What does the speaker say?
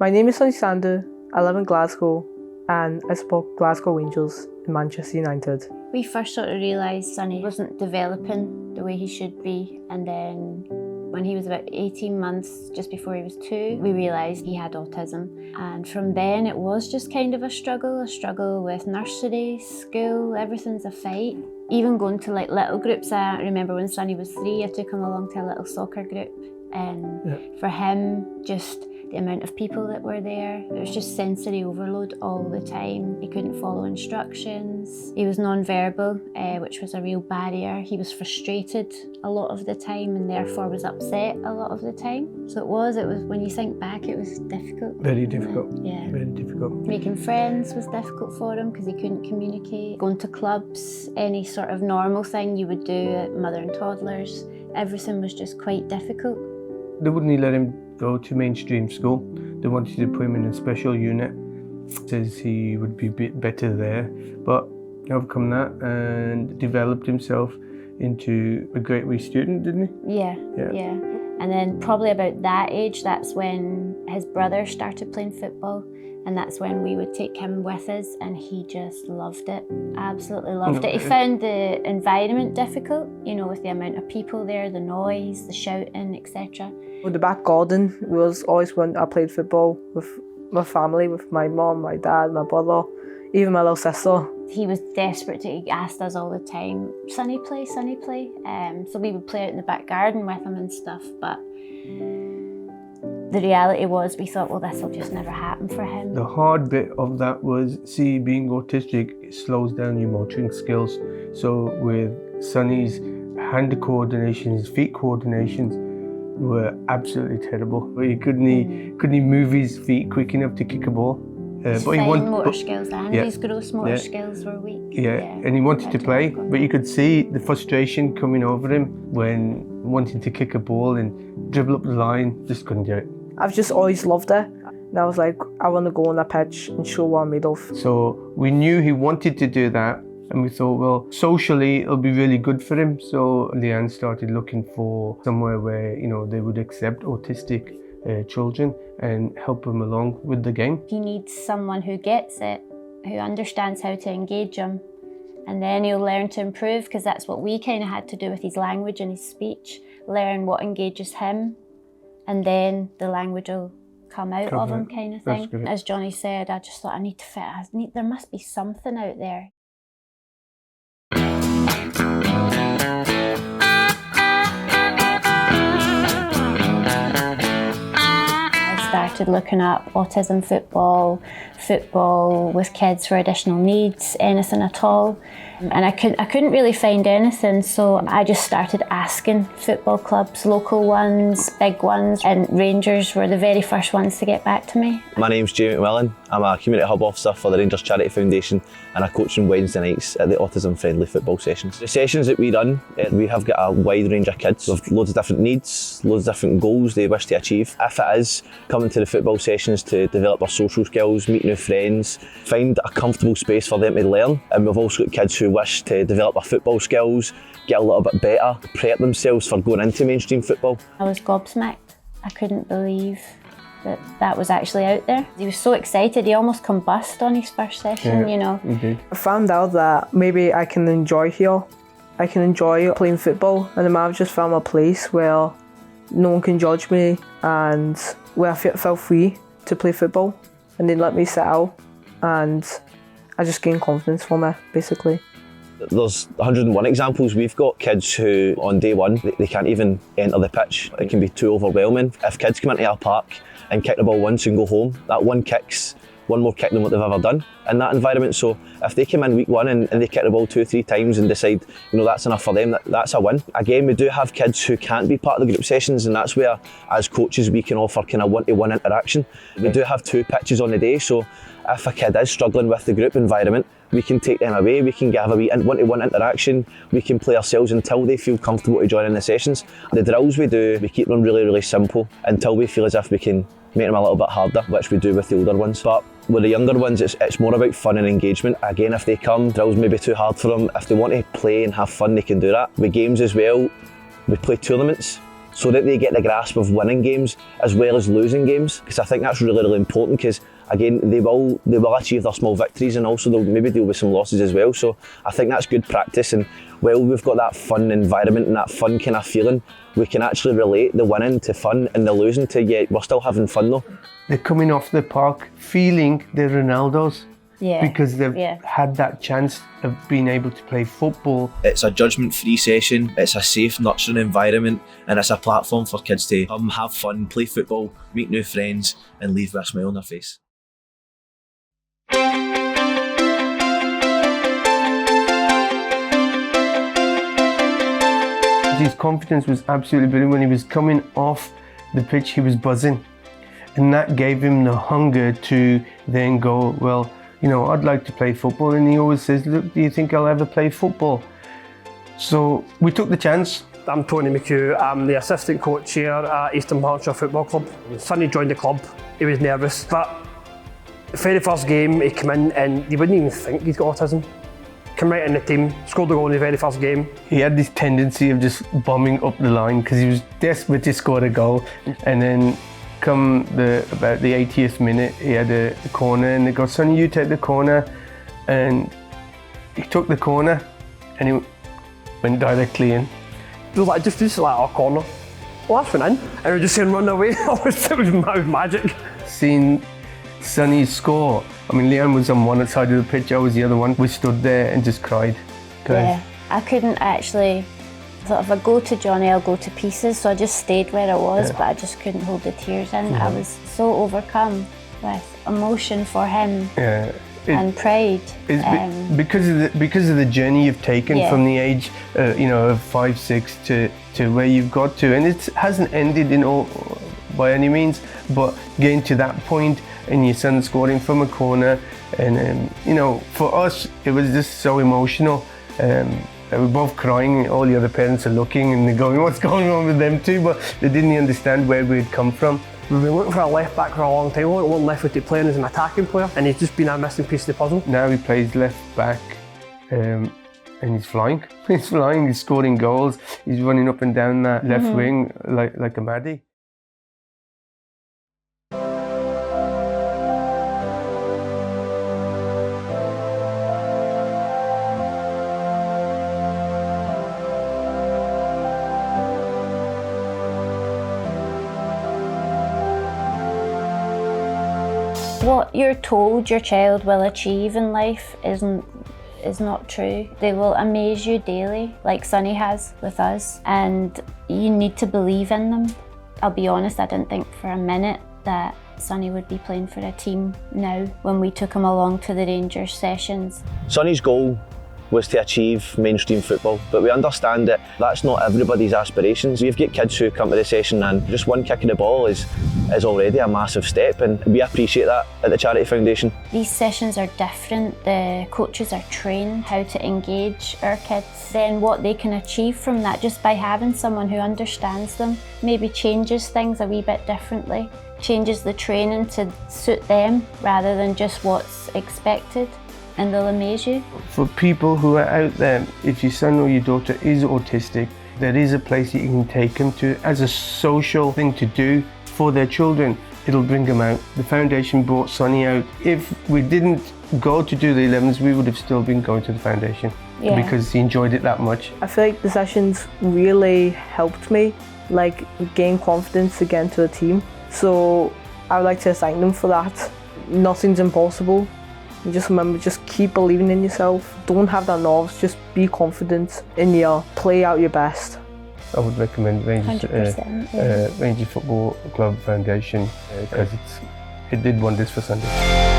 My name is Sonny Sandhu, I live in Glasgow and I support Glasgow Rangers in Manchester United. We first sort of realised Sonny wasn't developing the way he should be, and then when he was about 18 months, just before he was 2, we realised he had autism. And from then it was just kind of a struggle with nursery, school, everything's a fight. Even going to like little groups, I remember when Sonny was 3, I took him along to a little soccer group, and for him, just the amount of people that were there, it was just sensory overload all the time. He couldn't follow instructions. He was non-verbal, which was a real barrier. He was frustrated a lot of the time and therefore was upset a lot of the time. So it was, when you think back, it was difficult. Very difficult. Yeah. Very difficult. Making friends was difficult for him because he couldn't communicate. Going to clubs, any sort of normal thing you would do at mother and toddlers, everything was just quite difficult. They wouldn't let him go to mainstream school. They wanted to put him in a special unit. Says he would be a bit better there, but he overcome that and developed himself into a great wee student, didn't he? Yeah. And then probably about that age, that's when his brother started playing football, and that's when we would take him with us, and he just loved it, absolutely loved it. He found the environment difficult, you know, with the amount of people there, the noise, the shouting, etc. With the back garden was always when I played football with my family, with my mum, my dad, my brother, even my little sister. He was desperate to, he asked us all the time, Sonny play, Sonny play. So we would play out in the back garden with him and stuff, but the reality was we thought, well, this will just never happen for him. The hard bit of that was, see, being autistic, it slows down your motoring skills. So with Sonny's hand coordination, his feet coordinations were absolutely terrible. He couldn't move his feet quick enough to kick a ball. His motor skills and his gross motor skills were weak. Yeah, and he wanted to play, but you could see the frustration coming over him when wanting to kick a ball and dribble up the line, just couldn't do it. I've just always loved it. And I was like, I want to go on a pitch and show what I'm made of. So we knew he wanted to do that, and we thought, well, socially it'll be really good for him. So Leanne started looking for somewhere where, you know, they would accept autistic children and help him along with the game. He needs someone who gets it, who understands how to engage him, and then he'll learn to improve, because that's what we kind of had to do with his language and his speech, learn what engages him, and then the language will come out of him, kind of thing. As Johnny said, I just thought there must be something out there. Started looking up autism football with kids for additional needs, anything at all. And I couldn't really find anything, so I just started asking football clubs, local ones, big ones, and Rangers were the very first ones to get back to me. My name's Jamie McMillan. I'm a Community Hub Officer for the Rangers Charity Foundation, and I coach on Wednesday nights at the Autism Friendly Football Sessions. The sessions that we run, we have got a wide range of kids with loads of different needs, loads of different goals they wish to achieve. If it is coming to the football sessions to develop their social skills, meet new friends, find a comfortable space for them to learn, and we've also got kids who wish to develop their football skills, get a little bit better, prep themselves for going into mainstream football. I was gobsmacked. I couldn't believe that was actually out there. He was so excited, he almost combusted on his first session, you know. I found out that maybe I can enjoy here. I can enjoy playing football, and I've just found a place where no one can judge me and where I felt free to play football, and they let me sit out, and I just gained confidence from it, basically. There's 101 examples. We've got kids who on day one, they can't even enter the pitch. It can be too overwhelming. If kids come into our park and kick the ball once and go home, that one kick's one more kick than what they've ever done in that environment. So if they come in week one and they kick the ball 2 or 3 times and decide, you know, that's enough for them, that's a win. Again, we do have kids who can't be part of the group sessions, and that's where, as coaches, we can offer kind of one-to-one interaction. We do have 2 pitches on the day, so if a kid is struggling with the group environment, we can take them away, we can have a wee one-to-one interaction, we can play ourselves until they feel comfortable to join in the sessions. The drills we do, we keep them really, really simple until we feel as if we can make them a little bit harder, which we do with the older ones. But with the younger ones, it's more about fun and engagement. Again, if they come, drills may be too hard for them. If they want to play and have fun, they can do that. With games as well, we play tournaments. so that they get the grasp of winning games as well as losing games, because I think that's really, really important, because again, they will achieve their small victories, and also they'll maybe deal with some losses as well. So I think that's good practice, and while we've got that fun environment and that fun kind of feeling, we can actually relate the winning to fun and the losing to, yeah, we're still having fun though. They're coming off the park feeling they're Ronaldos. Yeah. Because they've had that chance of being able to play football. It's a judgment-free session, it's a safe, nurturing environment, and it's a platform for kids to come, have fun, play football, meet new friends, and leave with a smile on their face. His confidence was absolutely brilliant. When he was coming off the pitch, he was buzzing. And that gave him the hunger to then go, well, you know, I'd like to play football. And he always says, look, do you think I'll ever play football? So we took the chance. I'm Tony McHugh. I'm the assistant coach here at Eastern Hampshire Football Club. Sonny joined the club. He was nervous, but the very first game he came in and you wouldn't even think he's got autism. Came right in the team, scored the goal in the very first game. He had this tendency of just bombing up the line because he was desperate to score a goal. And then come about the 80th minute, he had a corner and they go, Sonny, you take the corner. And he took the corner and he went directly in. It was like, just like our corner. Well, that's went in. And we just saying run away. It was magic. Seeing Sonny score, I mean, Leanne was on one side of the pitch, I was the other one. We stood there and just cried. Yeah, I couldn't actually, sort of, if I go to Johnny, I'll go to pieces, so I just stayed where I was, but I just couldn't hold the tears in. I was so overcome with emotion for him and pride. Because of the journey you've taken from the age, of 5, 6 to where you've got to, and it hasn't ended by any means, but getting to that point and your son scoring from a corner, and for us it was just so emotional. We're both crying, all the other parents are looking and they're going, what's going on with them too, but they didn't understand where we'd come from. We've been looking for a left back for a long time. We've got one left footed player as an attacking player, and he's just been a missing piece of the puzzle. Now he plays left back and he's flying. He's flying, he's scoring goals, he's running up and down that left wing like a maddie. What you're told your child will achieve in life is not true. They will amaze you daily, like Sonny has with us, and you need to believe in them. I'll be honest, I didn't think for a minute that Sonny would be playing for a team now when we took him along to the Rangers sessions. Sonny's goal was to achieve mainstream football, but we understand that that's not everybody's aspirations. We've got kids who come to the session and just one kick of the ball is already a massive step, and we appreciate that at the Charity Foundation. These sessions are different. The coaches are trained how to engage our kids. Then what they can achieve from that, just by having someone who understands them, maybe changes things a wee bit differently, changes the training to suit them rather than just what's expected, and they'll amaze you. For people who are out there, if your son or your daughter is autistic, there is a place that you can take them to as a social thing to do for their children. It'll bring them out. The foundation brought Sonny out. If we didn't go to do the 11s, we would have still been going to the foundation because he enjoyed it that much. I feel like the sessions really helped me, gain confidence to get into the team. So I would like to thank them for that. Nothing's impossible. You just remember, just keep believing in yourself. Don't have that nerves, just be confident in your play out your best. I would recommend Rangers Football Club Foundation because it did wonders for Sunday.